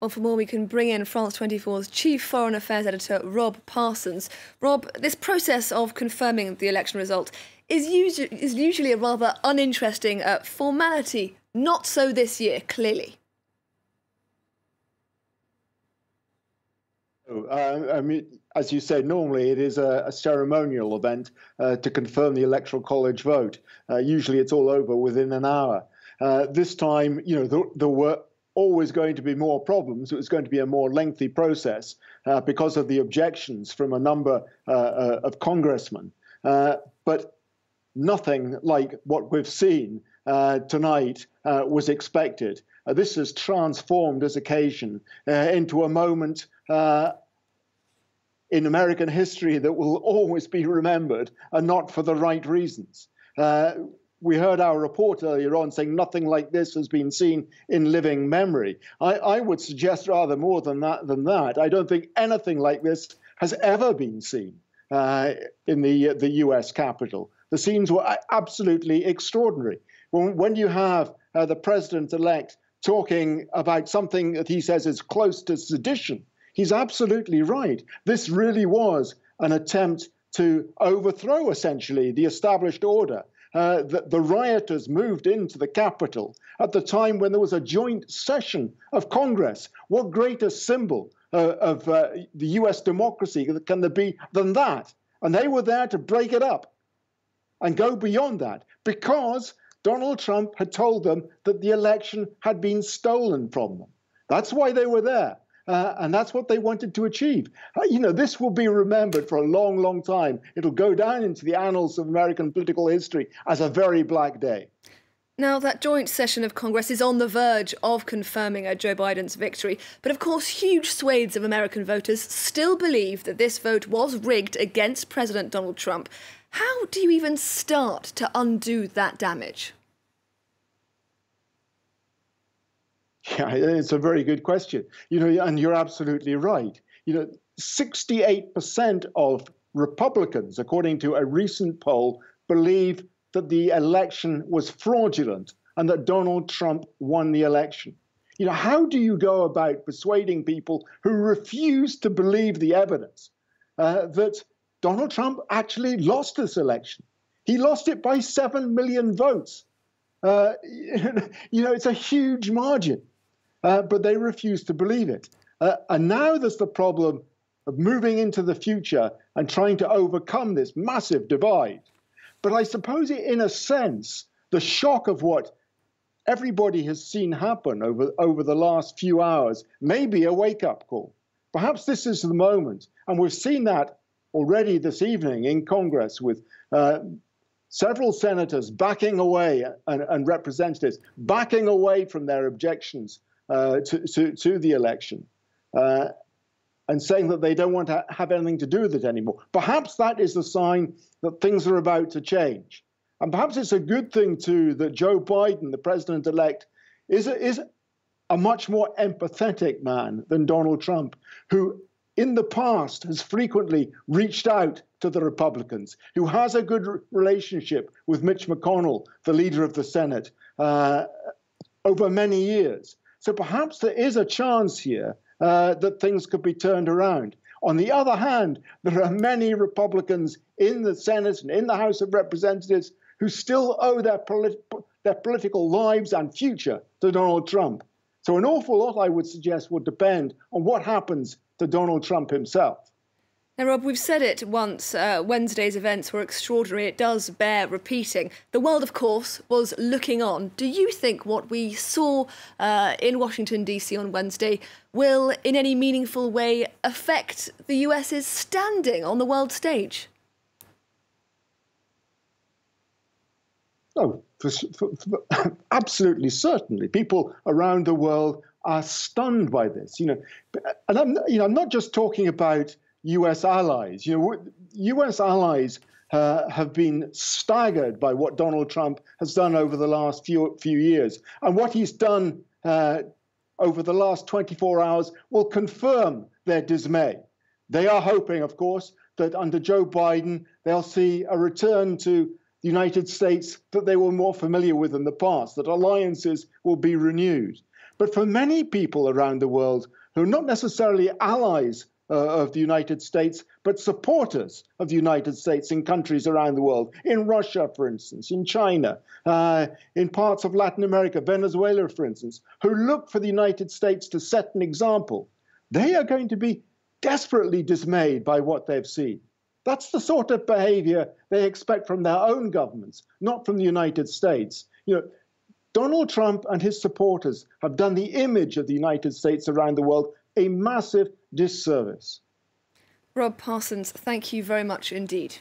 Well, for more, we can bring in France 24's chief foreign affairs editor, Rob Parsons. Rob, this process of confirming the election result is usually a rather uninteresting formality. Not so this year, clearly. I mean, as you say, normally it is a ceremonial event to confirm the Electoral College vote. Usually it's all over within an hour. This time, there were always going to be more problems. It was going to be a more lengthy process because of the objections from a number of congressmen. But nothing like what we've seen tonight was expected. This has transformed this occasion into a moment in American history that will always be remembered, and not for the right reasons. We heard our report earlier on saying nothing like this has been seen in living memory. I would suggest rather more than that. I don't think anything like this has ever been seen in the US Capitol. The scenes were absolutely extraordinary. When you have the president-elect talking about something that he says is close to sedition, he's absolutely right. This really was an attempt to overthrow, essentially, the established order. The rioters moved into the Capitol at the time when there was a joint session of Congress. What greater symbol of the US democracy can there be than that? And they were there to break it up and go beyond that because Donald Trump had told them that the election had been stolen from them. That's why they were there. And that's what they wanted to achieve. This will be remembered for a long, long time. It'll go down into the annals of American political history as a very black day. Now, that joint session of Congress is on the verge of confirming Joe Biden's victory. But of course, huge swathes of American voters still believe that this vote was rigged against President Donald Trump. How do you even start to undo that damage? Yeah, it's a very good question. And you're absolutely right. 68% of Republicans, according to a recent poll, believe that the election was fraudulent and that Donald Trump won the election. How do you go about persuading people who refuse to believe the evidence that Donald Trump actually lost this election? He lost it by 7 million votes. It's a huge margin. But they refuse to believe it. And now there's the problem of moving into the future and trying to overcome this massive divide. But I suppose in a sense, the shock of what everybody has seen happen over the last few hours may be a wake-up call. Perhaps this is the moment. And we've seen that already this evening in Congress with several senators backing away and representatives backing away from their objections to the election and saying that they don't want to have anything to do with it anymore. Perhaps that is the sign that things are about to change. And perhaps it's a good thing, too, that Joe Biden, the president-elect, is a much more empathetic man than Donald Trump, who in the past has frequently reached out to the Republicans, who has a good relationship with Mitch McConnell, the leader of the Senate, over many years. So perhaps there is a chance here that things could be turned around. On the other hand, there are many Republicans in the Senate and in the House of Representatives who still owe their political lives and future to Donald Trump. So an awful lot, I would suggest, would depend on what happens to Donald Trump himself. Now, Rob, we've said it once, Wednesday's events were extraordinary. It does bear repeating. The world, of course, was looking on. Do you think what we saw in Washington, D.C. on Wednesday will, in any meaningful way, affect the US's standing on the world stage? Oh, absolutely, certainly. People around the world are stunned by this. And I'm not just talking about US allies. US allies have been staggered by what Donald Trump has done over the last few years. And what he's done over the last 24 hours will confirm their dismay. They are hoping, of course, that under Joe Biden, they'll see a return to the United States that they were more familiar with in the past, that alliances will be renewed. But for many people around the world who are not necessarily allies of the United States, but supporters of the United States in countries around the world, in Russia, for instance, in China, in parts of Latin America, Venezuela, for instance, who look for the United States to set an example, they are going to be desperately dismayed by what they've seen. That's the sort of behavior they expect from their own governments, not from the United States. Donald Trump and his supporters have done the image of the United States around the world a massive disservice. Rob Parsons, thank you very much indeed.